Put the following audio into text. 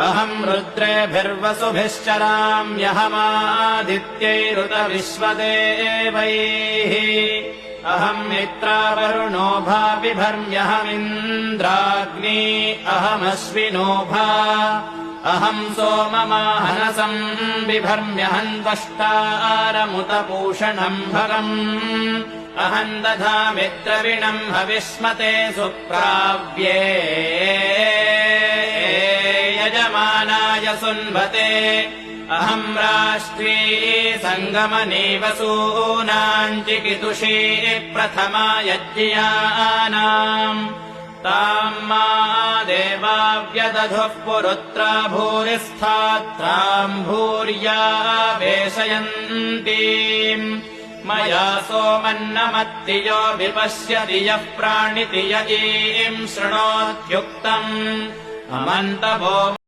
अहम् रुद्रेभिर्वसुभिश्चराम्यहमादित्यैरुत विश्वदेवैः अहम् मित्रावरुणोभा बिभर्म्यहमिन्द्राग्नी अहमश्विनोभा अहम् सोममाहनसम् बिभर्म्यहम् त्वष्टारमुत पूषणम् भगम् अहम् दधामिद्रविणम् हविष्मते सुप्राव्ये यजमानाय सुन्वते अहम् राष्ट्री सङ्गमने वसूनाम् चिकितुषी प्रथमा यज्ञियानाम् ताम् मा देवाव्यदधुः पुरुत्रा भूरिस्थात्राम् भूर्या वेशयन्तीम् मया सोमन्नमत्तियो विपश्यति यः प्राणिति यजीम् शृणोत्युक्तम् अमन्तवो